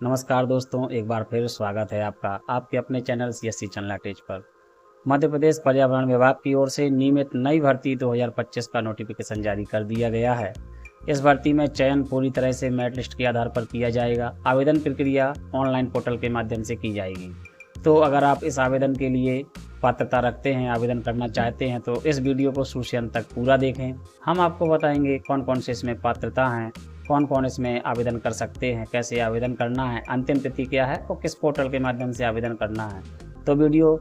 नमस्कार दोस्तों, एक बार फिर स्वागत है आपका आपके अपने चैनल सीएससी चैनल टेज पर। मध्य प्रदेश पर्यावरण विभाग की ओर से नियमित नई भर्ती 2025 का नोटिफिकेशन जारी कर दिया गया है। इस भर्ती में चयन पूरी तरह से मेरिट लिस्ट के आधार पर किया जाएगा। आवेदन प्रक्रिया ऑनलाइन पोर्टल के माध्यम से की जाएगी। तो अगर आप इस आवेदन के लिए पात्रता रखते हैं, आवेदन करना चाहते हैं, तो इस वीडियो को शुरू से अंत तक पूरा देखें। हम आपको बताएंगे कौन कौन से इसमें पात्रता हैं, कौन कौन इसमें आवेदन कर सकते हैं, कैसे आवेदन करना है, अंतिम तिथि क्या है और किस पोर्टल के माध्यम से आवेदन करना है। तो वीडियो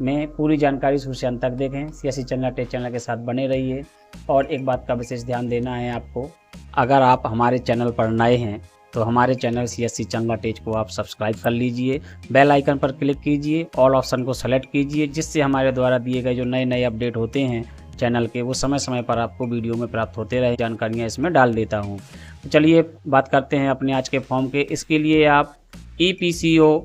में पूरी जानकारी शुरू से अंत तक देखें। सीएससी चैनल टेज चैनल के साथ बने रहिए। और एक बात का विशेष ध्यान देना है आपको, अगर आप हमारे चैनल पर नए हैं तो हमारे चैनल सीएससी चैनल टेज को आप सब्सक्राइब कर लीजिए, बेल आइकन पर क्लिक कीजिए, ऑल ऑप्शन को सेलेक्ट कीजिए, जिससे हमारे द्वारा दिए गए जो नए नए अपडेट होते हैं चैनल के, वो समय समय पर आपको वीडियो में प्राप्त होते रहे। जानकारियाँ इसमें डाल देता हूँ। तो चलिए बात करते हैं अपने आज के फॉर्म के। इसके लिए आप EPCO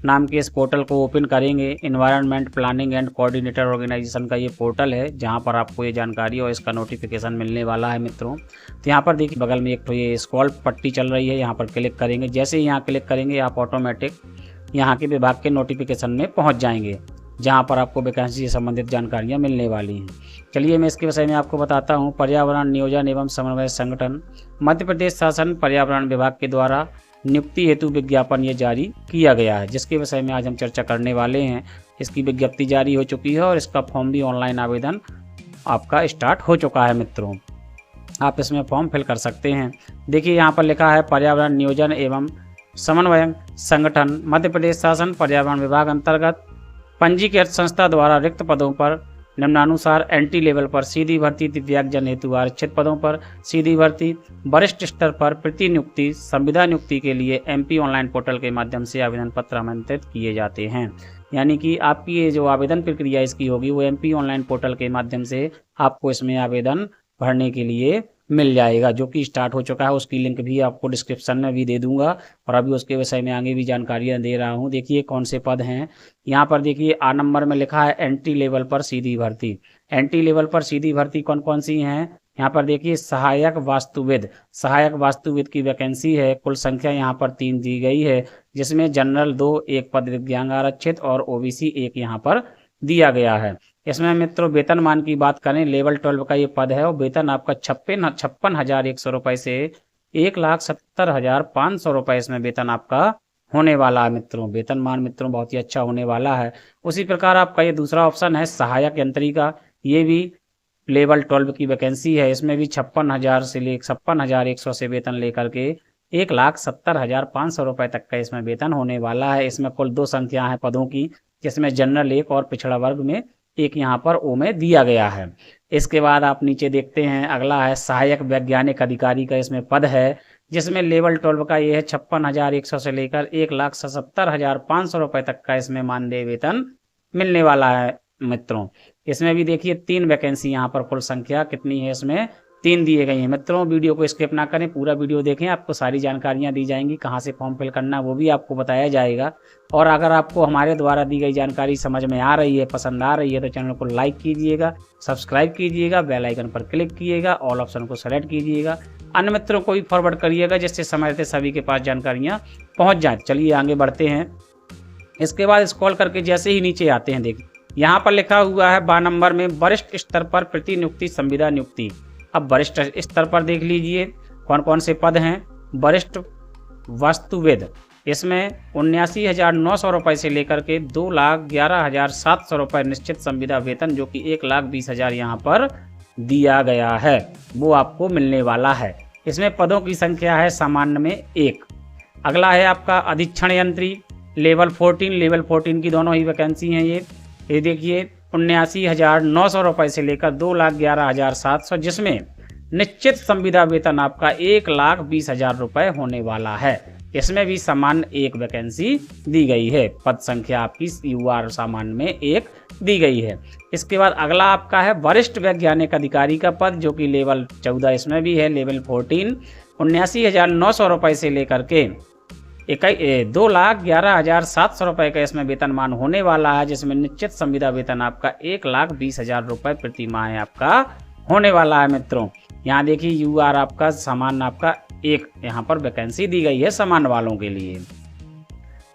नाम के इस पोर्टल को ओपन करेंगे। Environment planning and coordinator organisation का ये पोर्टल है, जहाँ पर आपको ये जानकारी और इसका नोटिफिकेशन मिलने वाला है मित्रों। तो यहाँ पर देखिए बगल में एक तो ये स्क्रॉल पट्टी चल रही है, यहाँ पर क्लिक करेंगे। जैसे ही यहाँ क्लिक करेंगे आप ऑटोमेटिक यहाँ के विभाग के नोटिफिकेशन में पहुँच जाएंगे, जहाँ पर आपको वैकेंसी से संबंधित जानकारियाँ मिलने वाली हैं। चलिए मैं इसके विषय में आपको बताता हूँ। पर्यावरण नियोजन एवं समन्वय संगठन मध्य प्रदेश शासन पर्यावरण विभाग के द्वारा नियुक्ति हेतु विज्ञापन ये जारी किया गया है, जिसके विषय में आज हम चर्चा करने वाले हैं। इसकी विज्ञप्ति जारी हो चुकी है और इसका फॉर्म भी ऑनलाइन आवेदन आपका स्टार्ट हो चुका है मित्रों। आप इसमें फॉर्म फिल कर सकते हैं। देखिए यहाँ पर लिखा है पर्यावरण नियोजन एवं समन्वय संगठन मध्य प्रदेश शासन पर्यावरण विभाग अंतर्गत पंजीकृत संस्था द्वारा रिक्त पदों पर निम्नानुसार एंट्री लेवल पर सीधी भर्ती, दिव्यांगजन हेतु आरक्षित पदों पर सीधी भर्ती, वरिष्ठ स्तर पर प्रतिनियुक्ति, संविदा नियुक्ति के लिए MP ऑनलाइन पोर्टल के माध्यम से आवेदन पत्र आमंत्रित किए जाते हैं। यानी कि आपकी ये जो आवेदन प्रक्रिया इसकी होगी वो MP ऑनलाइन पोर्टल के माध्यम से आपको इसमें आवेदन भरने के लिए मिल जाएगा, जो कि स्टार्ट हो चुका है। उसकी लिंक भी आपको डिस्क्रिप्शन में भी दे दूंगा और अभी उसके विषय में आगे भी जानकारियां दे रहा हूं। देखिए कौन से पद हैं यहाँ पर। देखिए A नंबर में लिखा है एंट्री लेवल पर सीधी भर्ती। एंट्री लेवल पर सीधी भर्ती कौन कौन सी हैं यहाँ पर देखिए। सहायक वास्तुविद, सहायक वास्तुविद की वैकेंसी है। कुल संख्या यहाँ पर 3 दी गई है, जिसमें जनरल 2, 1 पद दिव्यांग आरक्षित और OBC 1 यहाँ पर दिया गया है। इसमें मित्रों वेतनमान की बात करें, लेवल 12 का ये पद है और वेतन आपका 56,100 रुपये से 1,70,500 रुपये इसमें वेतन आपका होने वाला है मित्रों। वेतनमान मित्रों बहुत ही अच्छा होने वाला है। उसी प्रकार आपका ये दूसरा ऑप्शन है सहायक यंत्री का, ये भी लेवल 12 की वैकेंसी है। इसमें भी 56,100 से वेतन लेकर के 1,70,500 रुपये तक का इसमें वेतन होने वाला है। इसमें कुल 2 संख्या है पदों की, जिसमें जनरल 1 और पिछड़ा वर्ग में 1 यहाँ पर O में दिया गया है। इसके बाद आप नीचे देखते हैं अगला है सहायक वैज्ञानिक अधिकारी का इसमें पद है, जिसमें लेवल 12 का ये है 56,100 से लेकर 1,70,500 रुपये तक का इसमें मानदेय वेतन मिलने वाला है मित्रों। इसमें भी देखिए 3 वैकेंसी यहाँ पर कुल संख्या कितनी है, इसमें 3 दिए गई हैं मित्रों। वीडियो को स्किप ना करें, पूरा वीडियो देखें, आपको सारी जानकारियाँ दी जाएंगी। कहाँ से फॉर्म फिल करना वो भी आपको बताया जाएगा। और अगर आपको हमारे द्वारा दी गई जानकारी समझ में आ रही है, पसंद आ रही है, तो चैनल को लाइक कीजिएगा, सब्सक्राइब कीजिएगा, बेल आइकन पर क्लिक कीजिएगा, ऑल ऑप्शन को सेलेक्ट कीजिएगा, अन्य मित्रों को भी फॉरवर्ड करिएगा, जिससे समय रहते सभी के पास जानकारियाँ पहुँच जाए। चलिए आगे बढ़ते हैं। इसके बाद स्क्रॉल करके जैसे ही नीचे आते हैं, देखिए यहाँ पर लिखा हुआ है 12 नंबर में वरिष्ठ स्तर पर प्रतिनियुक्ति, संविदा नियुक्ति। अब वरिष्ठ स्तर पर देख लीजिए कौन कौन से पद हैं। वरिष्ठ वास्तुविद, इसमें 79,900 रुपये से लेकर के 2,11,700 रुपये निश्चित संविदा वेतन, जो कि 1,20,000 यहाँ पर दिया गया है, वो आपको मिलने वाला है। इसमें पदों की संख्या है सामान्य में 1। अगला है आपका अधीक्षण यंत्री, लेवल 14, लेवल 14 की दोनों ही वैकेंसी हैं। ये देखिए 79,900 रुपये से लेकर 2,11,700, जिसमें निश्चित संविदा वेतन आपका 1,20,000 रुपये होने वाला है। इसमें भी सामान्य 1 वैकेंसी दी गई है। पद संख्या आपकी UR सामान्य में 1 दी गई है। इसके बाद अगला आपका है वरिष्ठ वैज्ञानिक अधिकारी का पद, जो कि लेवल 14 इसमें भी है। लेवल 14 79,900 रुपये से लेकर के 2,11,700 रुपये का इसमें वेतनमान होने वाला है, जिसमें निश्चित संविदा वेतन आपका 1,20,000 रुपये प्रति माह आपका होने वाला है मित्रों। यहाँ देखिए UR आपका सामान्य आपका 1 यहाँ पर वैकेंसी दी गई है सामान्य वालों के लिए।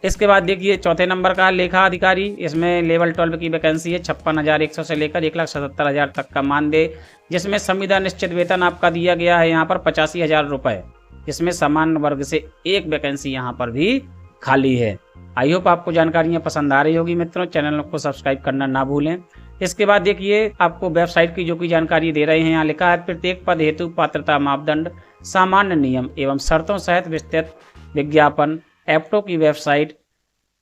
इसके बाद देखिए चौथे नंबर का लेखा अधिकारी, इसमें लेवल 12 की वैकेंसी है। 56,100 से लेकर 1,77,000 तक का मानदेय, जिसमें संविदा निश्चित वेतन आपका दिया गया है यहाँ पर 85,000 रुपये, जिसमें सामान्य वर्ग से एक वैकेंसी यहाँ पर भी खाली है। आई होप आपको जानकारियाँ पसंद आ रही होगी मित्रों, चैनल को सब्सक्राइब करना ना भूलें। इसके बाद देखिए आपको वेबसाइट की जो कि जानकारी दे रहे हैं, यहाँ लिखा है प्रत्येक पद हेतु पात्रता मापदंड, सामान्य नियम एवं शर्तों सहित विस्तृत विज्ञापन एप्टो की वेबसाइट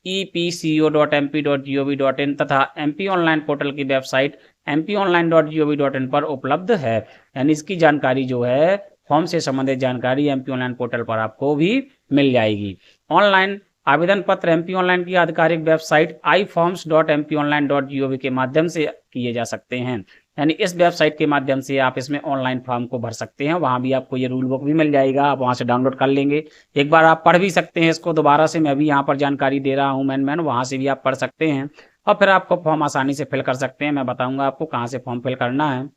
epco.mp.gov.in तथा MP ऑनलाइन पोर्टल की वेबसाइट mpionline.gov.in पर उपलब्ध है। यानी इसकी जानकारी जो है, फॉर्म से संबंधित जानकारी MP ऑनलाइन पोर्टल पर आपको भी मिल जाएगी। ऑनलाइन आवेदन पत्र MP ऑनलाइन की आधिकारिक वेबसाइट iforms.mpionline.gov के माध्यम से किए जा सकते हैं। यानी इस वेबसाइट के माध्यम से आप इसमें ऑनलाइन फॉर्म को भर सकते हैं। वहाँ भी आपको ये रूल बुक भी मिल जाएगा, आप वहाँ से डाउनलोड कर लेंगे, एक बार आप पढ़ भी सकते हैं इसको दोबारा से। मैं भी यहाँ पर जानकारी दे रहा हूँ मैन वहाँ से भी आप पढ़ सकते हैं और फिर आपको फॉर्म आसानी से फिल कर सकते हैं। मैं बताऊँगा आपको कहाँ से फॉर्म फिल करना है।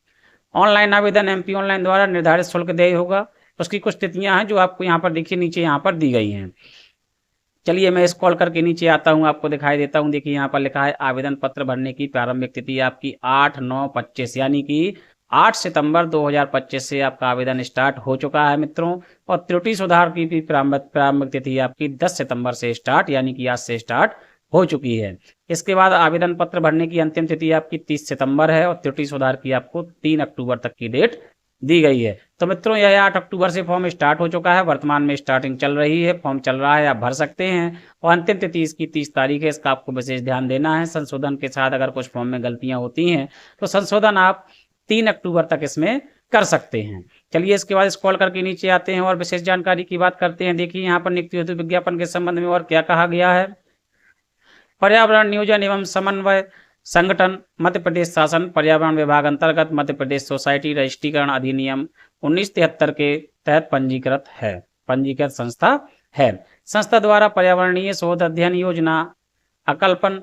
ऑनलाइन आवेदन MP ऑनलाइन द्वारा निर्धारित शुल्क देय होगा। उसकी कुछ तिथियाँ हैं जो आपको यहाँ पर देखिए नीचे यहाँ पर दी गई हैं। चलिए मैं स्क्रॉल करके नीचे आता हूँ, आपको दिखाई देता हूँ। देखिए यहाँ पर लिखा है आवेदन पत्र भरने की प्रारंभिक तिथि आपकी 8/9/25 यानी कि 8 सितंबर 2025 से आपका आवेदन स्टार्ट हो चुका है मित्रों। और त्रुटि सुधार की भी प्रारंभिक तिथि आपकी 10 सितंबर से स्टार्ट यानी कि आज से स्टार्ट हो चुकी है। इसके बाद आवेदन पत्र भरने की अंतिम तिथि आपकी 30 सितंबर है और त्रुटि सुधार की आपको 3 अक्टूबर तक की डेट दी गई है। तो मित्रों यह 8 अक्टूबर से फॉर्म स्टार्ट हो चुका है, वर्तमान में स्टार्टिंग चल रही है, फॉर्म चल रहा है, आप भर सकते हैं। और अंतिम तिथि इसकी 30 तारीख है, इसका आपको विशेष ध्यान देना है। संशोधन के साथ अगर कुछ फॉर्म में गलतियां होती हैं तो संशोधन आप 3 अक्टूबर तक इसमें कर सकते हैं। चलिए इसके बाद स्क्रॉल करके नीचे आते हैं और विशेष जानकारी की बात करते हैं। देखिए यहाँ पर नियुक्ति हेतु विज्ञापन के संबंध में और क्या कहा गया है। पर्यावरण नियोजन एवं समन्वय संगठन मध्य प्रदेश शासन पर्यावरण विभाग अंतर्गत मध्य प्रदेश सोसाइटी रजिस्ट्रीकरण अधिनियम 1973 के तहत पंजीकृत संस्था है। संस्था द्वारा पर्यावरणीय शोध अध्ययन योजना अकल्पन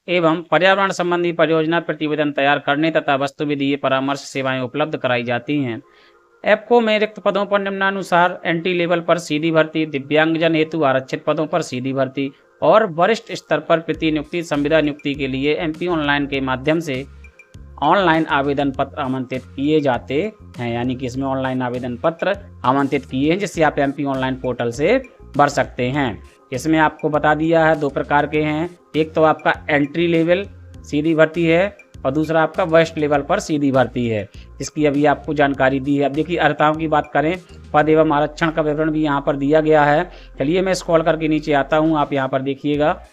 एवं पर्यावरण संबंधी परियोजना प्रतिवेदन तैयार करने तथा वस्तु विधीय परामर्श सेवाएं उपलब्ध कराई जाती हैं। एप्को में रिक्त पदों पर निम्नानुसार एंट्री लेवल पर सीधी भर्ती, दिव्यांगजन हेतु आरक्षित पदों पर सीधी भर्ती और वरिष्ठ स्तर पर प्रतिनियुक्ति संविदा नियुक्ति के लिए MP ऑनलाइन के माध्यम से ऑनलाइन आवेदन पत्र आमंत्रित किए जाते हैं। यानी कि इसमें ऑनलाइन आवेदन पत्र आमंत्रित किए हैं जिससे आप MP ऑनलाइन पोर्टल से भर सकते हैं। इसमें आपको बता दिया है 2 प्रकार के हैं, एक तो आपका एंट्री लेवल सीधी भर्ती है और दूसरा आपका वरिष्ठ लेवल पर सीधी भर्ती है। इसकी अभी आपको जानकारी दी है। अब देखिए अर्हताओं की बात करें, पद एवं आरक्षण का विवरण भी यहाँ पर दिया गया है। चलिए मैं स्क्रॉल करके नीचे आता हूँ, आप यहाँ पर देखिएगा।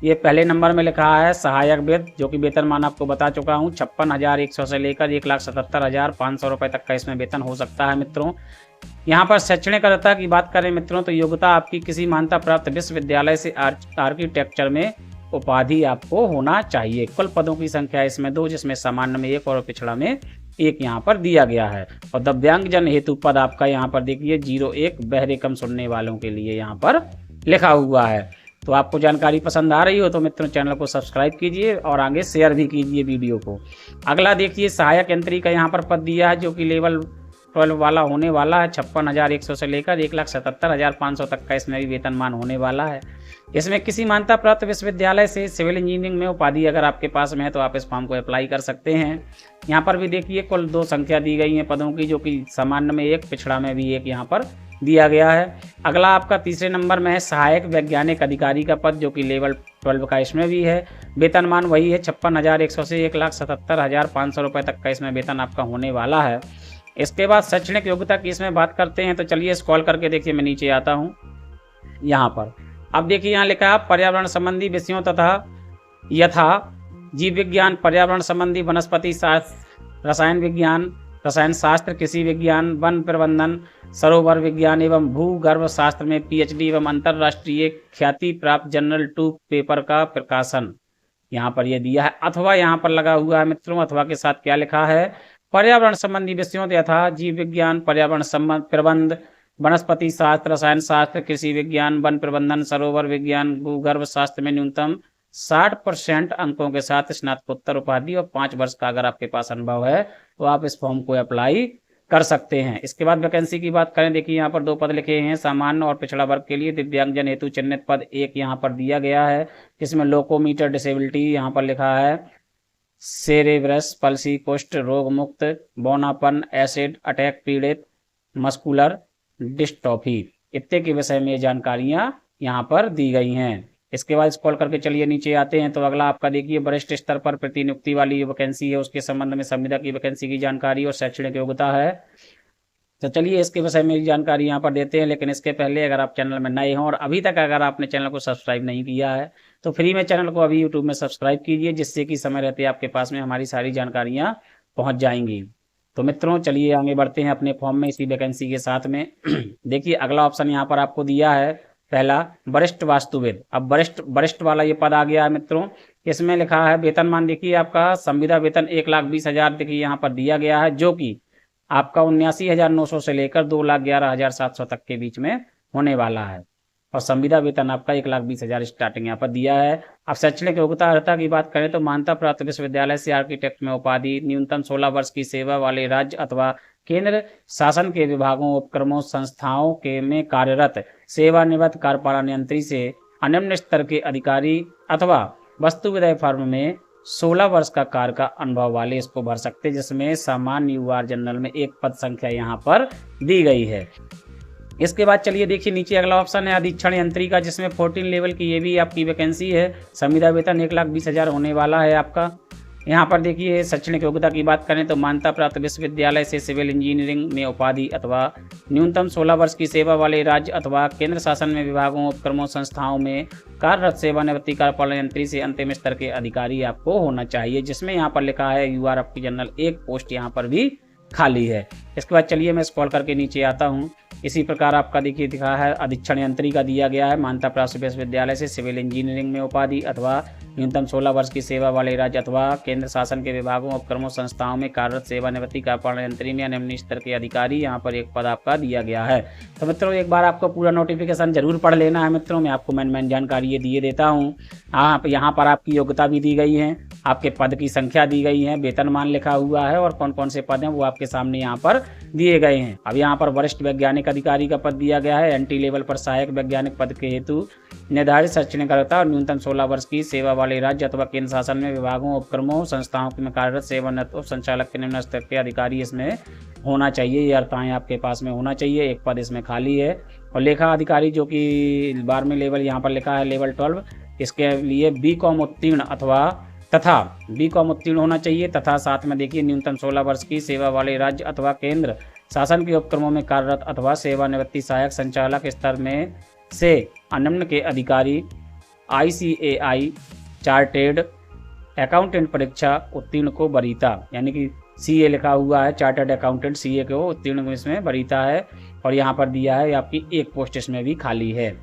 ये पहले नंबर में लिखा है सहायक वेतन, जो कि वेतनमान आपको बता चुका हूँ 56,100 से लेकर 1,77,500 रुपये तक का इसमें वेतन हो सकता है मित्रों। यहाँ पर शैक्षणिक अर्हता की बात करें मित्रों तो योग्यता आपकी किसी मान्यता प्राप्त विश्वविद्यालय से आर्किटेक्चर में उपाधि आपको होना चाहिए। कुल पदों की संख्या इसमें 2, जिसमें सामान्य में 1 और पिछड़ा में 1 यहाँ पर दिया गया है। और दिव्यांगजन हेतु पद आपका यहाँ पर देखिए 01 बहरे कम सुनने वालों के लिए यहाँ पर लिखा हुआ है। तो आपको जानकारी पसंद आ रही हो तो मित्रों चैनल को सब्सक्राइब कीजिए और आगे शेयर भी कीजिए वीडियो को। अगला देखिए सहायक यंत्री का यहाँ पर पद दिया है जो कि लेवल 12 वाला होने वाला है। 56,100 से लेकर 1,77,500 तक का इसमें भी वेतनमान होने वाला है। इसमें किसी मान्यता प्राप्त विश्वविद्यालय से सिविल इंजीनियरिंग में उपाधि अगर आपके पास में है तो आप इस फॉर्म को अप्लाई कर सकते हैं। यहाँ पर भी देखिए कुल 2 संख्या दी गई है पदों की, जो कि सामान्य में 1, पिछड़ा में भी 1 यहाँ पर दिया गया है। अगला आपका तीसरे नंबर में है सहायक वैज्ञानिक अधिकारी का पद, जो कि लेवल 12 का इसमें भी है। वेतनमान वही है 56,100 से 1,77,500 रुपये तक का इसमें वेतन आपका होने वाला है। इसके बाद शैक्षणिक योग्यता की इसमें बात करते हैं तो चलिए स्क्रॉल करके देखिए मैं नीचे आता हूँ यहाँ पर। अब देखिए यहाँ लिखा है पर्यावरण संबंधी विषयों तथा यथा जीव विज्ञान, पर्यावरण संबंधी वनस्पति शास्त्र, रसायन विज्ञान, रसायन शास्त्र, कृषि विज्ञान, वन प्रबंधन, सरोवर विज्ञान एवं भूगर्भ शास्त्र में PhD एवं अंतर्राष्ट्रीय ख्याति प्राप्त जनरल 2 पेपर का प्रकाशन यहाँ पर ये दिया है। अथवा यहाँ पर लगा हुआ है मित्रों, अथवा के साथ क्या लिखा है, पर्यावरण संबंधी विषयों यथा जीव विज्ञान, पर्यावरण संबंध प्रबंध, वनस्पति शास्त्र, रसायन शास्त्र, कृषि विज्ञान, वन प्रबंधन, सरोवर विज्ञान, भूगर्भ शास्त्र में न्यूनतम 60% अंकों के साथ स्नातकोत्तर उपाधि और 5 वर्ष का अगर आपके पास अनुभव है तो आप इस फॉर्म को अप्लाई कर सकते हैं। इसके बाद वैकेंसी की बात करें, देखिए यहाँ पर 2 पद लिखे हैं सामान्य और पिछड़ा वर्ग के लिए। दिव्यांगजन हेतु चिन्हित पद एक यहाँ पर दिया गया है, जिसमें लोकोमीटर डिसेबिलिटी यहाँ पर लिखा है, सेरेब्रस पल्सी, कुष्ठ रोग मुक्त, बौनापन, एसिड अटैक पीड़ित, मस्कुलर डिस्ट्रॉफी इत्यादि के विषय में जानकारियां यहाँ पर दी गई हैं। इसके बाद स्क्रॉल करके चलिए नीचे आते हैं तो अगला आपका देखिए वरिष्ठ स्तर पर प्रतिनियुक्ति वाली वैकेंसी है, उसके संबंध में संविदा की वैकेंसी की जानकारी और शैक्षणिक योग्यता है। तो चलिए इसके विषय में जानकारी यहाँ पर देते हैं, लेकिन इसके पहले अगर आप चैनल में नए हों और अभी तक अगर आपने चैनल को सब्सक्राइब नहीं किया है तो फ्री में चैनल को अभी यूट्यूब में सब्सक्राइब कीजिए, जिससे कि समय रहते आपके पास में हमारी सारी जानकारियाँ पहुँच जाएंगी। तो मित्रों चलिए आगे बढ़ते हैं अपने फॉर्म में इसी वैकेंसी के साथ में। देखिए अगला ऑप्शन यहाँ पर आपको दिया है, पहला वरिष्ठ वास्तुविद। अब वरिष्ठ वाला ये पद आ गया है मित्रों। इसमें लिखा है वेतनमान, देखिए आपका संविदा वेतन 1,20,000 देखिए यहाँ पर दिया गया है, जो कि आपका 79,900 से लेकर 2,11,700 तक के बीच में होने वाला है। और संविदा वेतन आपका 1,20,000 स्टार्टिंग यहाँ पर दिया है। अब शैक्षणिक योग्यता अर्हता की बात करें तो मान्यता प्राप्त विश्वविद्यालय से आर्किटेक्ट में उपाधि, न्यूनतम 16 वर्ष की सेवा वाले राज्य अथवा केंद्र शासन के विभागों, उपक्रमों, संस्थाओं के में कार्यरत सेवानिवृत्त कार्यपालन यंत्री से अनिम्न स्तर के अधिकारी अथवा वस्तु विदय फर्म में 16 वर्ष का कार्य का अनुभव वाले इसको भर सकते हैं, जिसमें सामान्य यूआर जनरल में एक पद संख्या यहाँ पर दी गई है। इसके बाद चलिए देखिए नीचे अगला ऑप्शन है अधीक्षण यंत्री का, जिसमें 14 लेवल की ये भी आपकी वैकेंसी है। संविदा वेतन 1,20,000 होने वाला है आपका। यहाँ पर देखिए शैक्षणिक योग्यता की बात करें तो मान्यता प्राप्त विश्वविद्यालय से सिविल इंजीनियरिंग में उपाधि अथवा न्यूनतम 16 वर्ष की सेवा वाले राज्य अथवा केंद्र शासन में विभागों, उपक्रमों, संस्थाओं में कार्यरत सेवानिवृत्ति कार्यपालन यंत्री से अंतिम स्तर के अधिकारी आपको होना चाहिए, जिसमें यहाँ पर लिखा है यूआर आपकी जनरल एक पोस्ट यहाँ पर भी खाली है। इसके बाद चलिए मैं स्क्रॉल करके नीचे आता हूँ। इसी प्रकार आपका देखिए दिखा है अधीक्षण यंत्री का दिया गया है, मान्यता प्राप्त विश्वविद्यालय से सिविल इंजीनियरिंग में उपाधि अथवा न्यूनतम 16 वर्ष की सेवा वाले राज्य अथवा केंद्र शासन के विभागों, उपक्रमों, संस्थाओं में कार्यरत सेवानिवृत्ति कार्यपालन यंत्री में निम्न स्तर के अधिकारी यहाँ पर एक पद आपका दिया गया है। तो मित्रों एक बार आपको पूरा नोटिफिकेशन जरूर पढ़ लेना है मित्रों। मैं आपको मेन जानकारी ये दिए देता हूँ। यहाँ पर आपकी योग्यता भी दी गई है, आपके पद की संख्या दी गई है, वेतनमान लिखा हुआ है और कौन कौन से पद हैं वो आपके सामने यहाँ पर दिए गए हैं। अब यहाँ पर वरिष्ठ वैज्ञानिक अधिकारी का पद दिया गया है। एंट्री लेवल पर सहायक वैज्ञानिक पद के हेतु निर्धारित शैक्षणिक अर्हता और न्यूनतम 16 वर्ष की सेवा वाले राज्य अथवा केंद्र शासन में विभागों, उपक्रमों, संस्थाओं में कार्यरत सेवानिवृत्त संचालक के निम्न स्तर के अधिकारी इसमें होना चाहिए। ये अर्हताएँ आपके पास में होना चाहिए। एक पद इसमें खाली है। और लेखा अधिकारी जो कि 12वें लेवल यहाँ पर लिखा है लेवल 12, इसके लिए BCom उत्तीर्ण अथवा तथा BCom उत्तीर्ण होना चाहिए तथा साथ में देखिए न्यूनतम 16 वर्ष की सेवा वाले राज्य अथवा केंद्र शासन के उपक्रमों में कार्यरत अथवा सेवानिवृत्ति सहायक संचालक स्तर में से अनिम्न के अधिकारी ICAI चार्टेड अकाउंटेंट परीक्षा उत्तीर्ण को वरीयता, यानी कि CA लिखा हुआ है, चार्टर्ड अकाउंटेंट CA को उत्तीर्ण इसमें वरीयता है। और यहाँ पर दिया है आपकी एक पोस्ट इसमें भी खाली है।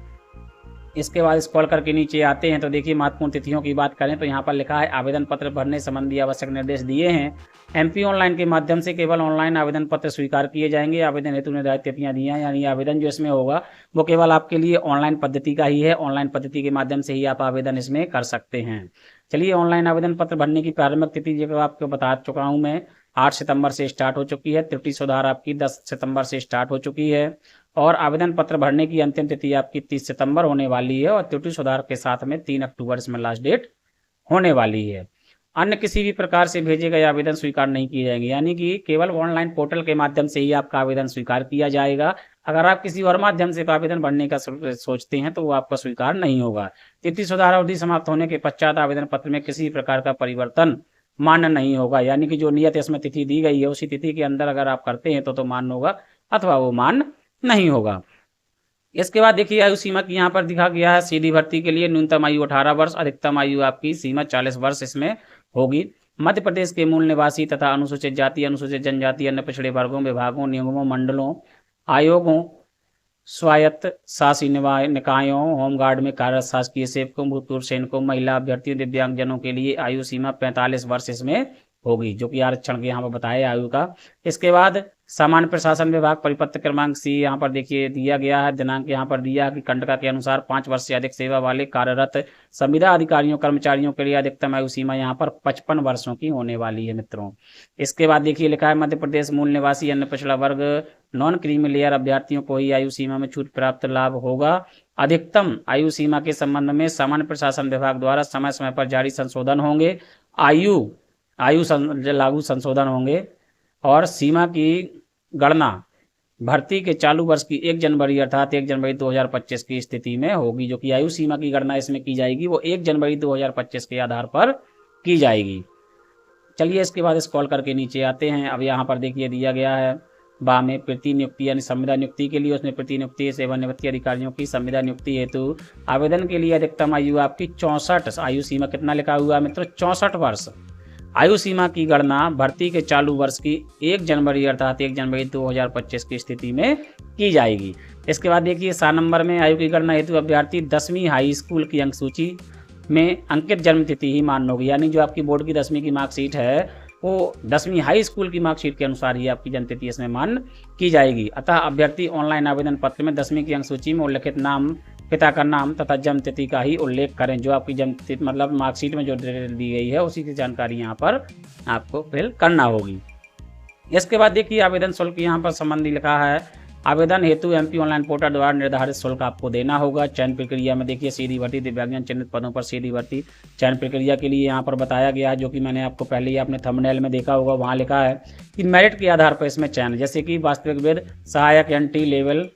इसके बाद स्क्रॉल करके नीचे आते हैं तो देखिए महत्वपूर्ण तिथियों की बात करें तो यहाँ पर लिखा है आवेदन पत्र भरने संबंधी आवश्यक निर्देश दिए हैं। MP ऑनलाइन के माध्यम से केवल ऑनलाइन आवेदन पत्र स्वीकार किए जाएंगे। आवेदन हेतु निर्धारित तिथियां दी हैं, यानी आवेदन जो इसमें होगा वो केवल आपके लिए ऑनलाइन पद्धति का ही है। ऑनलाइन पद्धति के माध्यम से ही आप आवेदन इसमें कर सकते हैं। चलिए ऑनलाइन आवेदन पत्र भरने की प्रारंभिक तिथि जो आपको बता चुका हूँ मैं, 8 सितंबर से स्टार्ट हो चुकी है। त्रुटि सुधार आपकी 10 सितंबर से स्टार्ट हो चुकी है और आवेदन पत्र भरने की अंतिम तिथि आपकी 30 सितंबर होने वाली है और त्रुटि सुधार के साथ में 3 अक्टूबर इसमें लास्ट डेट होने वाली है। अन्य किसी भी प्रकार से भेजे गए आवेदन स्वीकार नहीं किए जाएंगे, यानी कि केवल ऑनलाइन पोर्टल के माध्यम से ही आपका आवेदन स्वीकार किया जाएगा। अगर आप किसी और माध्यम से आवेदन भरने का सोचते हैं तो वो आपका स्वीकार नहीं होगा। तिथि सुधार अवधि समाप्त होने के पश्चात आवेदन पत्र में किसी प्रकार का परिवर्तन मान्य नहीं होगा, यानी कि जो नियत इसमें तिथि दी गई है उसी तिथि के अंदर अगर आप करते हैं तो मान्य होगा अथवा वो मान्य नहीं होगा। इसके बाद देखिए आयु सीमा की यहाँ पर दिखा गया है। सीधी भर्ती के लिए न्यूनतम आयु 18 वर्ष, अधिकतम आयु आपकी सीमा 40 वर्ष इसमें होगी। मध्य प्रदेश के मूल निवासी तथा अनुसूचित जाति, अनुसूचित जनजाति, अन्य पिछड़े वर्गों, विभागों, निगमों, मंडलों, आयोगों, स्वायत्त शासी निकायों, होमगार्ड में कार्यरत शासकीय सेवकों, भूतपूर्व सैनिकों, महिला अभ्यर्थियों, दिव्यांगजनों के लिए आयु सीमा 45 वर्ष इसमें होगी, जो कि आरक्षण के यहाँ पर बताया आयु का। इसके बाद सामान्य प्रशासन विभाग परिपत्र क्रमांक सी यहाँ पर देखिए दिया गया है, दिनांक यहाँ पर दिया है कि खंडका के अनुसार 5 वर्ष से अधिक सेवा वाले कार्यरत संविदा अधिकारियों कर्मचारियों के लिए अधिकतम आयु सीमा यहाँ पर 55 वर्षों की होने वाली है मित्रों। इसके बाद देखिए लिखा है मध्य प्रदेश मूल निवासी अन्य पिछड़ा वर्ग नॉन क्रीमी लेयर अभ्यर्थियों को ही आयु सीमा में छूट प्राप्त लाभ होगा। अधिकतम आयु सीमा के संबंध में सामान्य प्रशासन विभाग द्वारा समय समय पर जारी संशोधन होंगे, आयु लागू संशोधन होंगे और सीमा की गणना भर्ती के चालू वर्ष की 1 जनवरी अर्थात 1 जनवरी 2025 की स्थिति में होगी। जो कि आयु सीमा की गणना इसमें की जाएगी वो 1 जनवरी 2025 के आधार पर की जाएगी। चलिए इसके बाद स्क्रॉल करके नीचे आते हैं। अब यहाँ पर देखिए दिया गया है बा में प्रति नियुक्ति यानी संविदा नियुक्ति के लिए, उसमें प्रति नियुक्ति सेवानिवृत्ति अधिकारियों की संविदा नियुक्ति हेतु आवेदन के लिए अधिकतम आयु आपकी 64 आयु सीमा कितना लिखा हुआ है मित्रों 64 वर्ष। आयु सीमा की गणना भर्ती के चालू वर्ष की 1 जनवरी अर्थात 1 जनवरी 2025 की स्थिति में की जाएगी। इसके बाद देखिए 7 नंबर में आयु की गणना हेतु अभ्यर्थी 10वीं हाई स्कूल की अंक सूची में अंकित जन्म तिथि ही मान्य होगी। यानी जो आपकी बोर्ड की 10वीं की मार्कशीट है वो 10वीं हाई स्कूल की मार्कशीट के अनुसार ही आपकी जन्म तिथि इसमें मान्य की जाएगी। अतः अभ्यर्थी ऑनलाइन आवेदन पत्र में 10वीं की अंक सूची में उल्लिखित नाम, पिता का नाम तथा जन्म तिथि का ही उल्लेख करें। जो आपकी जन्म तिथि मतलब मार्कशीट में जो दी गई है उसी की जानकारी यहाँ पर आपको फिल करना होगी। इसके बाद देखिए आवेदन शुल्क यहाँ पर संबंधी लिखा है आवेदन हेतु एमपी ऑनलाइन पोर्टल द्वारा निर्धारित शुल्क आपको देना होगा। चयन प्रक्रिया में देखिए सीधी भर्ती दिव्यांगजन चिन्हित पदों पर सीधी भर्ती चयन प्रक्रिया के लिए यहाँ पर बताया गया है, जो कि मैंने आपको पहले ही आपने थंबनेल में देखा होगा। वहाँ लिखा है कि मेरिट के आधार पर इसमें चयन, जैसे कि वास्तविक वेद सहायक एंट्री लेवल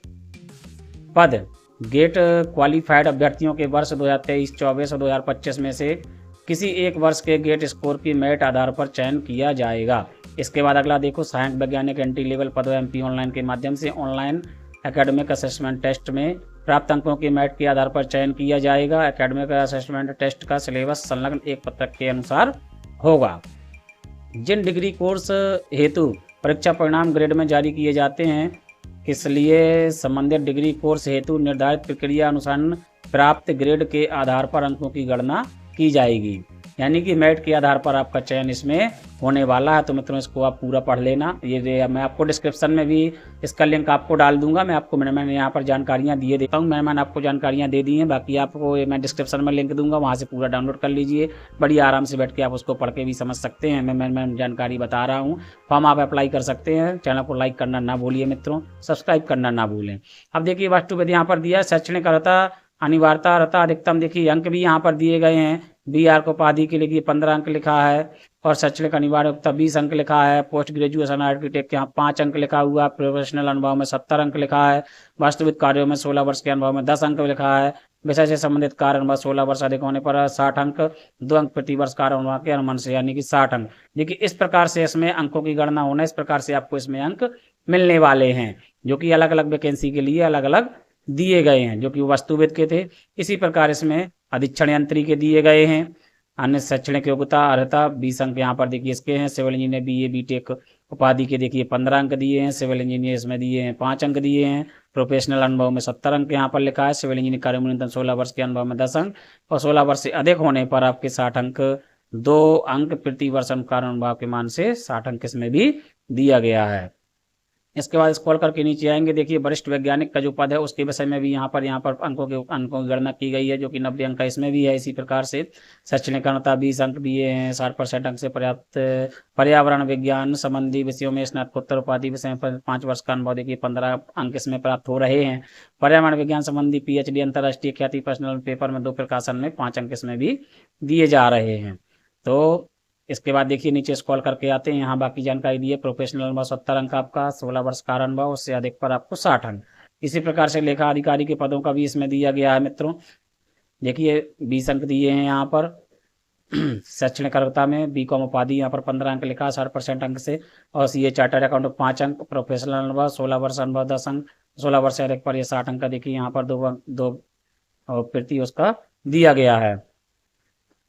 पद गेट क्वालिफाइड अभ्यर्थियों के वर्ष 2023-24 और 2025 में से किसी एक वर्ष के गेट स्कोर की मेरिट आधार पर चयन किया जाएगा। इसके बाद अगला देखो सहायक वैज्ञानिक एंट्री लेवल पदों एमपी ऑनलाइन के माध्यम से ऑनलाइन एकेडमिक असेसमेंट टेस्ट में प्राप्त अंकों की मेरिट के आधार पर चयन किया जाएगा। एकेडमिक असेसमेंट टेस्ट का सिलेबस संलग्न एक पत्रक के अनुसार होगा। जिन डिग्री कोर्स हेतु परीक्षा परिणाम ग्रेड में जारी किए जाते हैं, इसलिए संबंधित डिग्री कोर्स हेतु निर्धारित प्रक्रिया अनुसार प्राप्त ग्रेड के आधार पर अंकों की गणना की जाएगी। यानी कि मेरिट के आधार पर आपका चयन इसमें होने वाला है। तो मित्रों इसको आप पूरा पढ़ लेना। ये मैं आपको डिस्क्रिप्शन में भी इसका लिंक आपको डाल दूंगा। मैंने यहाँ पर जानकारियाँ दिए देता हूँ। मैंने आपको जानकारियाँ दे दी हैं, बाकी आपको मैं डिस्क्रिप्शन में लिंक दूंगा, वहाँ से पूरा डाउनलोड कर लीजिए। बड़ी आराम से बैठ के आप उसको पढ़ के भी समझ सकते हैं। मैं जानकारी बता रहा हूँ। फॉर्म आप अप्लाई कर सकते हैं। चैनल को लाइक करना ना भूलिए मित्रों, सब्सक्राइब करना ना भूलें। अब देखिए वास्तुविद यहाँ पर दिया है शैक्षणिक अर्हता अनिवार्यता अर्हता अधिकतम देखिए अंक भी यहाँ पर दिए गए हैं। BR को उपाधि के लिए 15 अंक लिखा है और शैक्षणिक अनिवार्यता 20 अंक लिखा है। पोस्ट ग्रेजुएशन आर्किटेक्ट के यहाँ 5 अंक लिखा हुआ है। प्रोफेशनल अनुभव में 70 अंक लिखा है। वास्तविक कार्यों में 16 वर्ष के अनुभव में 10 अंक लिखा है। विषय से संबंधित कार्य अनुभव 16 वर्ष अधिक होने पर 60 अंक, 2 अंक प्रति वर्ष कार्य अनुभव के अनुमान से, यानी कि 60 अंक। देखिए इस प्रकार से इसमें अंकों की गणना होना, इस प्रकार से आपको इसमें अंक मिलने वाले हैं, जो कि अलग अलग वैकेंसी के लिए अलग अलग दिए गए हैं, जो कि वास्तुविद के थे। इसी प्रकार इसमें अधीक्षण यंत्री के दिए गए हैं। अन्य शैक्षणिक योग्यता अर्हता 20 अंक यहाँ पर देखिए इसके हैं। सिविल इंजीनियर BA BTech उपाधि के देखिए 15 अंक दिए हैं। सिविल इंजीनियर इसमें दिए हैं 5 अंक दिए हैं। प्रोफेशनल अनुभव में 70 अंक यहाँ पर लिखा है। सिविल इंजीनियर कार्य न्यूनतम 16 वर्ष के अनुभव में 10 अंक और 16 वर्ष से अधिक होने पर आपके 60 अंक, 2 अंक प्रति वर्ष कार्य अनुभव के मान से 60 अंक इसमें भी दिया गया है। इसके बाद स्क्रॉल करके नीचे आएंगे, देखिए वरिष्ठ वैज्ञानिक का जो पद है उसके विषय में भी यहाँ पर अंकों की गणना की गई है, जो कि 90 अंक का इसमें भी है। इसी प्रकार से शैक्षणिक अर्हता 20 अंक दिए हैं। 60% अंक से पर्याप्त पर्यावरण विज्ञान संबंधी विषयों में स्नातकोत्तर उपाधि विषय पर 5 वर्ष का अनुभव देखिए 15 अंक इसमें प्राप्त हो रहे हैं। पर्यावरण विज्ञान संबंधी PhD अंतर्राष्ट्रीय ख्याति पर्सनल पेपर में 2 प्रकाशन में 5 अंक इसमें भी दिए जा रहे हैं। तो इसके बाद देखिए नीचे स्क्रॉल करके आते हैं, यहाँ बाकी जानकारी दी है। प्रोफेशनल अनुभव 70 अंक आपका, 16 वर्ष कार्य अनुभव, उससे अधिक पर आपको 60 अंक। इसी प्रकार से लेखा अधिकारी के पदों का भी इसमें दिया गया है मित्रों। देखिए 20 अंक दिए हैं यहाँ पर। शैक्षणिक अर्हता में BCom उपाधि यहाँ पर 15 अंक लिखा है 60% अंक से, और CA चार्टर्ड अकाउंटेंट 5 अंक। प्रोफेशनल अनुभव 16 वर्ष अनुभव 10 अंक, 16 वर्ष से अधिक पर ये 60 अंक का देखिए यहाँ पर 2 प्रति उसका दिया गया है।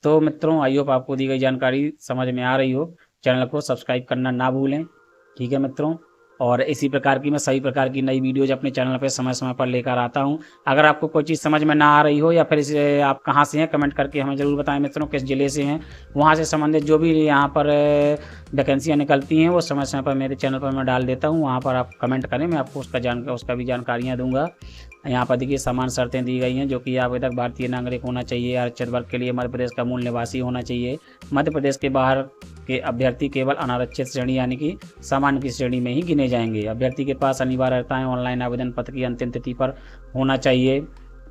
तो मित्रों आई होप आपको दी गई जानकारी समझ में आ रही हो। चैनल को सब्सक्राइब करना ना भूलें। ठीक है मित्रों। और इसी प्रकार की मैं सभी प्रकार की नई वीडियोज अपने चैनल पे समय समय पर लेकर आता हूं। अगर आपको कोई चीज़ समझ में ना आ रही हो या फिर इसे आप कहां से हैं, कमेंट करके हमें ज़रूर बताएं मित्रों, किस ज़िले से हैं। वहां से संबंधित जो भी यहाँ पर वैकेंसियाँ निकलती हैं वो समय समय पर मेरे चैनल पर मैं डाल देता हूँ। वहाँ पर आप कमेंट करें, मैं आपको उसका भी जानकारियाँ दूँगा। यहाँ पर देखिए समान शर्तें दी गई हैं, जो कि आवेदक भारतीय नागरिक होना चाहिए, आरक्षित वर्ग के लिए मध्य प्रदेश का मूल निवासी होना चाहिए, मध्य प्रदेश के बाहर के अभ्यर्थी केवल अनारक्षित श्रेणी यानी कि सामान्य की श्रेणी में ही गिने जाएंगे। अभ्यर्थी के पास अनिवार्यताएं ऑनलाइन आवेदन पत्र की अंतिम तिथि पर होना चाहिए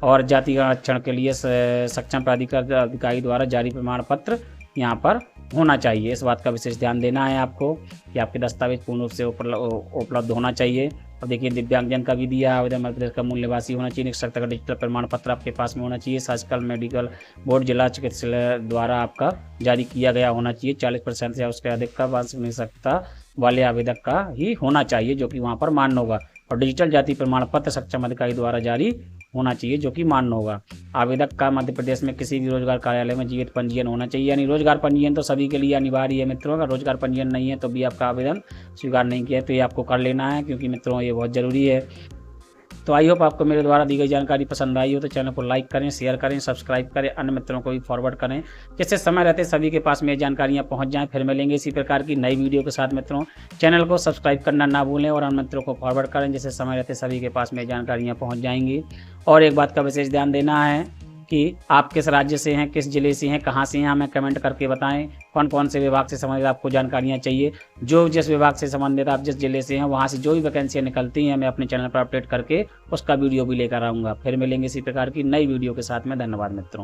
और जाति आरक्षण के लिए सक्षम प्राधिकार अधिकारी द्वारा जारी प्रमाण पत्र यहाँ पर होना चाहिए। इस बात का विशेष ध्यान देना है आपको कि आपके दस्तावेज पूर्ण रूप से उपलब्ध होना चाहिए। और देखिए दिव्यांगजन का भी दिया, आवेदन मध्य प्रदेश का मूल निवासी होना चाहिए, निष्ठा का डिजिटल प्रमाण पत्र आपके पास में होना चाहिए, सर्जिकल मेडिकल बोर्ड जिला चिकित्सालय द्वारा आपका जारी किया गया होना चाहिए, 40% या उसके अधिक का वार्षिक निष्ठा वाले आवेदक का ही होना चाहिए, जो कि वहाँ पर मान्य होगा। और डिजिटल जाति प्रमाण पत्र सक्षम अधिकारी द्वारा जारी होना चाहिए, जो कि मान्य होगा। आवेदक का मध्य प्रदेश में किसी भी रोजगार कार्यालय में जीवित पंजीयन होना चाहिए, यानी रोजगार पंजीयन तो सभी के लिए अनिवार्य है मित्रों। अगर रोजगार पंजीयन नहीं है तो भी आपका आवेदन स्वीकार नहीं किया है, तो ये आपको कर लेना है, क्योंकि मित्रों ये बहुत ज़रूरी है। तो आई होप आपको मेरे द्वारा दी गई जानकारी पसंद आई हो तो चैनल को लाइक करें, शेयर करें, सब्सक्राइब करें, अन्य मित्रों को भी फॉरवर्ड करें, जिससे समय रहते सभी के पास में जानकारियां पहुंच जाएं। फिर मिलेंगे इसी प्रकार की नई वीडियो के साथ मित्रों। चैनल को सब्सक्राइब करना ना भूलें और अन्य मित्रों को फॉरवर्ड करें, जिससे समय रहते सभी के पास में जानकारियाँ पहुँच जाएंगी। और एक बात का विशेष ध्यान देना है कि आप किस राज्य से हैं, किस ज़िले से हैं, कहाँ से हैं, हमें कमेंट करके बताएं। कौन कौन से विभाग से संबंधित आपको जानकारियाँ चाहिए, जो जिस विभाग से संबंधित आप जिस ज़िले से हैं वहाँ से जो भी वैकेंसियाँ निकलती हैं मैं अपने चैनल पर अपडेट करके उसका वीडियो भी लेकर आऊँगा। फिर मिलेंगे इसी प्रकार की नई वीडियो के साथ में। धन्यवाद मित्रों।